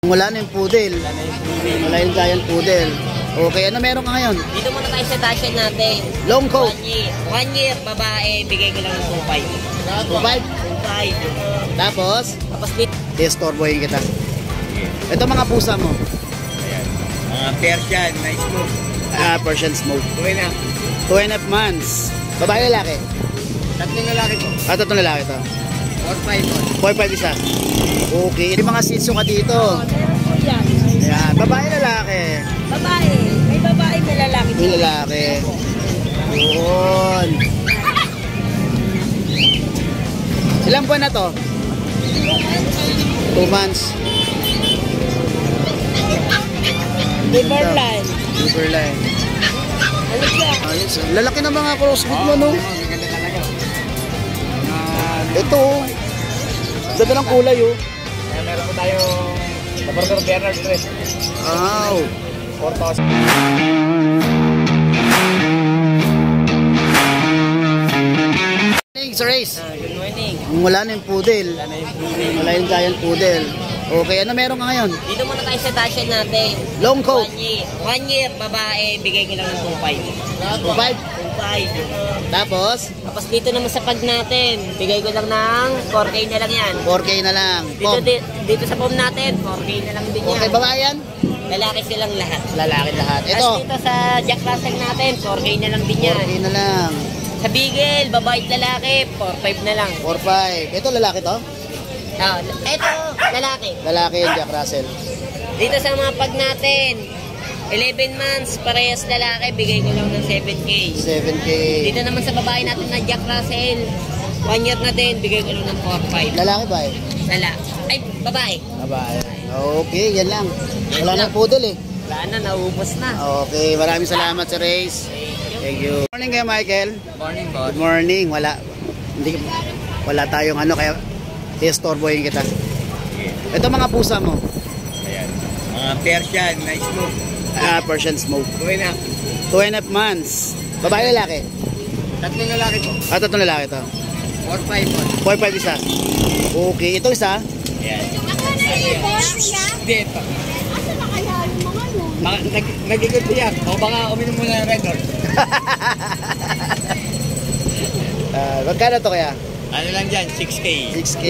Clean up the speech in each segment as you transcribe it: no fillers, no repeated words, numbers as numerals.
Wala na yung poodle. Wala yung giant poodle. Okay, ano meron ka ngayon? Dito muna tayo sa Dachshund natin. Long coat. 1 year, babae, bigay ko lang ng 2.5. 2.5? Tapos dito. Istorbohin kita. Ito mga pusa mo. Ayan. Mga Persian, nice smoke. Persian smoke. 2.5 months. Babae lalaki? Tatlong lalaki po. Tatlong lalaki to. 4.5 po. 4.5 isa. Okay. May mga sitso ka dito. Meron po yan. Ayan. Babae lalaki? Babae. May babae, may lalaki. May lalaki. Yun. Ilang buwan na to? 2 months. Liverline. Liverline. Ano siya? Ayos. Lalaki ng mga crossbreed mo, no? Maganda talaga. Ito, oh. Ganda ng kulay, oh. Kaya meron po tayo Labrador Bernard Dress. Wow. 4,000. Sir Ace. Good morning. Wala na yung poodle. Wala yung giant poodle. Okay, ano meron ka ngayon? Dito muna tayo sa Dachshund natin. Long coat. 1 year, babae, bigay ko lang ng 2.5. 2.5? 2.5. Tapos Dito naman sa pag natin, bigay ko lang ng 4K na lang yan. 4K na lang. Dito sa pom natin, 4K na lang din yan. Okay, babae yan? Lalaki silang lahat. Lalaki lahat. Ito. Tapos dito sa Jack Russell natin, 4K na lang din yan. 4K na lang. Sa Beagle, babae at lalaki, 4.5 na lang. 4.5. Ito, lalaki to? Ito, lalaki. Lalaki yung Jack Russell. Dito sa mga pag natin, 11 months, parehas lalaki, bigay ko lang ng 7K. 7K. Dito naman sa babae natin na Jack Russell, 1 year na din, bigay ko lang ng 4.5. Lalaki ba eh? Ay, babae. Babae. Okay, yan lang. Wala nang poodle eh. Wala na, naubos na. Okay, maraming salamat Sir Ace. Thank you. Good morning kayo, Michael. Morning, boss. Good morning. Wala tayong ano, kaya istorbohin kita. Ito mga pusa mo. Ayan. Mga Persian, nice smoke. Persian smoke. 2.5 months. Babae lalaki? Tatlong lalaki po. Tatlong lalaki to. 4.5 4.5 isa. Okay, ito isa. Ayan. Dito. Asa na kaya yung mga yun? Nag-ikot yan. O baka uminom muna ng Red Horse. Magkano to kaya? Ano lang dyan? 6K. 6K.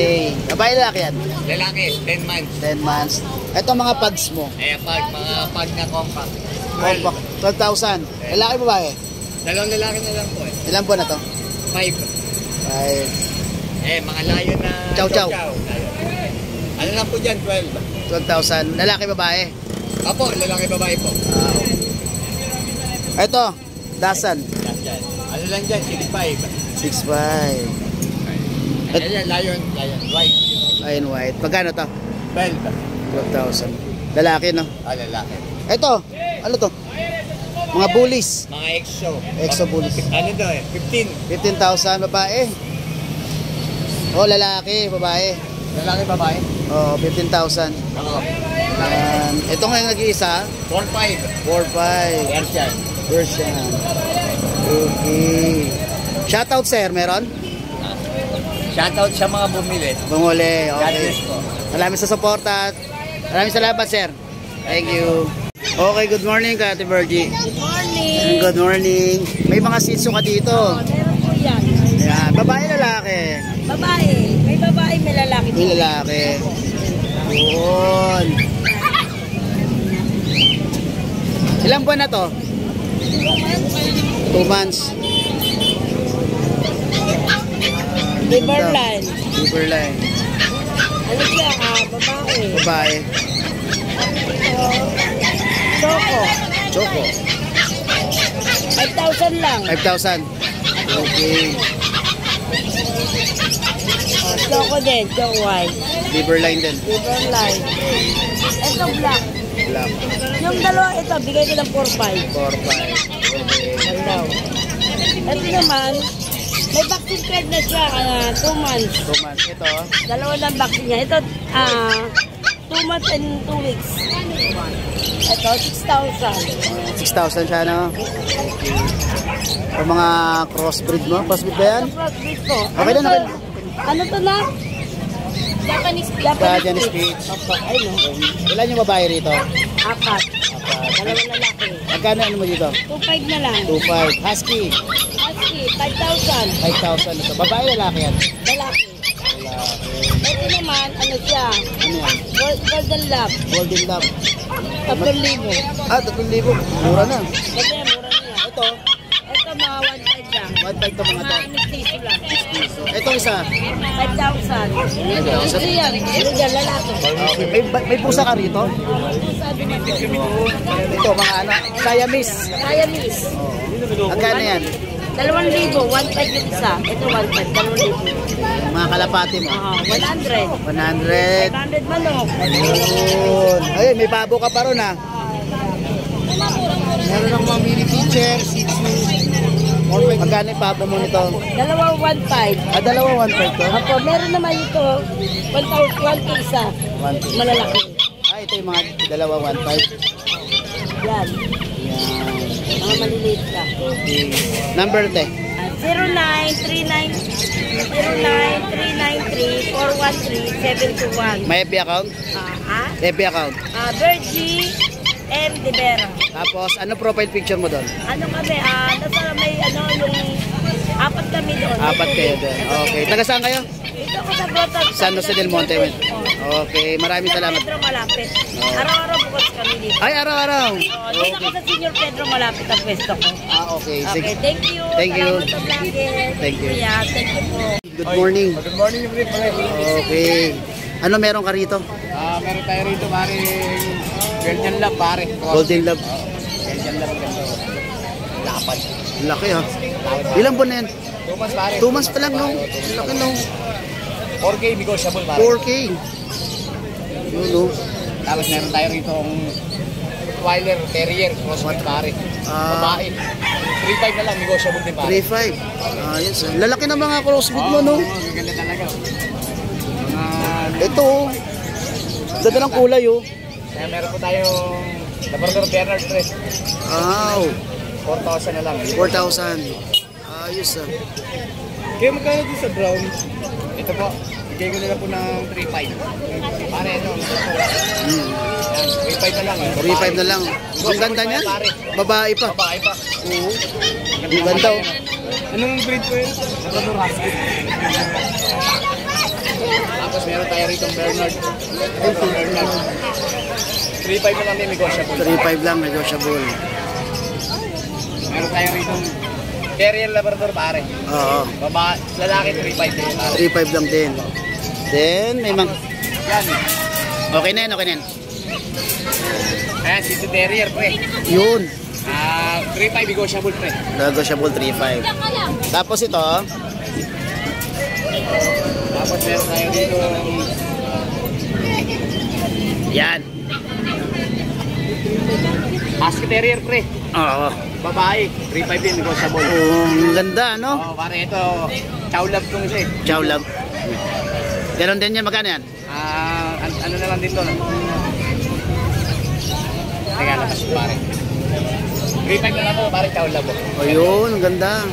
Babae lalaki yan? Lalaki, 10 months. 10 months. Ito mga pads mo. Ayan, mga pag na compact. Compact. 12,000. Lalaki babae? Dalawang lalaki na lang po eh. Ilan po na to? 5. 5. Mga layo na Chow chow. Ano lang po dyan? 12. 12,000. Lalaki babae? Apo, lalaki babae po. Okay. Ito, dasan. Dyan. Ano lang dyan? 6.5. 6.5. Ayan, lion, white. Ayun, white. Magkano to? 12. 12,000. Lalaki, no? Lalaki. Ito, ano to? Mga bullies. Mga exo. Exo bullies. Ano to eh? 15. 15,000 babae. Oh, lalaki, babae. Lalaki babae? Oh, 15,000. Ito nga yung nag-iisa. 4.5. 4.5. Persian. Persian. Okay. Shoutout, sir, meron? Shoutout sa mga bumili. Bumuli, God okay. bless po. Maraming sa suporta. Maraming salamat, sir. Thank you. Okay, good morning, Ate Virgie. Good morning. Good morning. May mga sitso ka dito. Meron po yan. Ayan. Babae, lalaki? Babae. May babae, may lalaki. May lalaki. Yun. Ilang buwan na to? 2 months. Liverline. Liverline. Ano siya? Babae. Babae. Choco. Choco. 5,000 lang. 5,000. Okay. Choco din. Choco white. Liverline din. Liverline. Ito black. Black. Yung dalawa ito, bigay ko ng 4,500. 4,500. Okay. Hello. Ito naman, may vaccine card na siya, 2 months. 2 months. Ito. Dalawa lang vaccine niya. Ito, 2 months and 2 weeks. Ito, 6,000. 6,000 siya, no? Okay. Ito mga crossbreed mo? Crossbreed ba yan? Ito, crossbreed ko. Okay na, okay na. Ano to na? Japanese Japanese Spitz. Opo, ayun o. Ilan yung babae rito? Apat. Dalawang lalaki. Magkano ano mo dito? 2.5 na lang. 2.5. Husky. Husky, 5,000. 5,000 ito. Babae, lalaki yan? Lalaki. Lalaki. Ito naman, ano siya? Ano yan? Golden Lab. Golden Lab. 3,000. Ah, 3,000. Mura na. Kasi mura niya. Ito, Ito mga 1.5 lang. 1.5 to mga to. Mga mestizo lang. Ito isa. 5,000. 5,000. Ito yan. Ito yan, lalaki. Okay. May pusa ka rito? Sabi na ito. Ito, mga ano. Siamese. Kaya miss. Magkano yan? 2,000. 1.5 yung isa. Ito 1.5. 2,000. Mga kalapati mo. 100. 100. 100 manok. Ayun. Ayun, may babo ka pa ron ha. Meron ng mga mini pitcher, 6 Magkano yung babo mo nito? Dalawang 1.5. Ah, dalawa 1.5 to? Ako, meron naman ito. 1,000 isa. 1.5. Malalaki. Ah, ito yung mga dalawa 1.5. Yan. Yan. Mga maliliit lang. Okay. Number te. 0939-393-413-721. May FB account? FB account. Virgie M. De Vera. Tapos, ano profile picture mo doon? Ano kami, nasa may ano, yung apat kami doon. Apat kayo doon. Okay. Taga saan kayo? Ito ako sa Bota. San Jose del Monte. Okay. Maraming salamat. Pedro malapit. Araw-araw bukas kami dito. Ay, araw-araw. Dito ako sa Senior Pedro malapit ang pwesto ko. Ah, okay. Okay, Sige. thank you. Thank you. Salamat sa vlogger. Thank you. Yeah, thank you po. Good morning. Good morning, Brit. Okay. Ano meron ka rito? Meron tayo rito, pare. Belgian Lab, pare. Golden Lab. Belgian Lab, ganito. Lapad. Laki ha. Ilang buwan na yan? 2 months, pare. 2 months pa lang no? Laki no? 4K negotiable, pare. 4K. Yun no? Tapos meron tayo rito ang Weiler Terrier, crossbreed, pare. Babae. 3.5 na lang, negotiable din, pare. 3.5. Ayos. Lalaki na mga crossbreed mo no? Ganda talaga. Ito oh. Ganda ng kulay oh. Kaya meron po tayong Labrador Bernard Press. Wow. 4,000 na lang. 4,000. Ayos ah. Kaya magkano din sa brown? Ito po, bigay ko nila po ng 3.5. Pare, ano? Hmm. 3.5 na lang. 3.5 na lang. Ang ganda niyan. Babae pa. Babae pa. Oo. Ang ganda oh. Anong breed po yun? Labrador Husky. Tapos meron tayo rito Bernard. Bernard. 3.5 na lang din negotiable. 3.5 lang negotiable. Meron tayo rito Terrier Labrador, pare. Oo. Babae, lalaki 3.5 din, pare. 3.5 lang din. Then may mga Yan. okay na yan, okay na yan. Ayan, si Terrier, pre. Yun. 3.5 negotiable, pre. Negotiable 3.5. Tapos ito, Tapos meron tayo dito. yan. Husky Terrier, pre. Oo. Babae, 3.5 din negotiable. Ang ganda, no? Oh, pare, ito, chow love kong isa eh. Chow love. Ganon din yan, magkano yan? Ano na lang dito. Teka, labas pare. 3.5 na lang po, pare, chow love. O yun, ang ganda.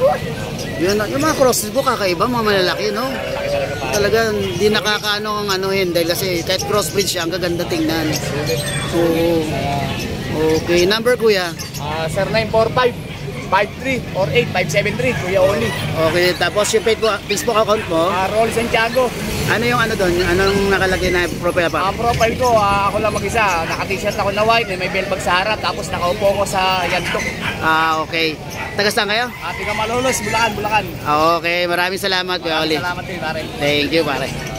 Yun, yung mga crosses mo kakaiba, mga malalaki, no? Laki talaga, pare. Talaga, hindi nakakaano ang anuhin dahil kasi kahit crossbreed siya, ang gaganda tingnan. So, okay. Number, kuya? Sir, 945-5348-573, Kuya Oli. Okay, tapos yung Facebook account mo, Rolly Santiago. ano yung ano doon? Anong nakalagay na profile pa? Ang profile ko, ako lang mag-isa. Naka-t-shirt ako na white, may bell bag sa harap, tapos nakaupo ko sa yantok. Okay. Taga saan kayo? Tiga Malolos, Bulacan, Bulacan. Okay, maraming salamat, Kuya Oli. Salamat din, pare. Thank you, pare.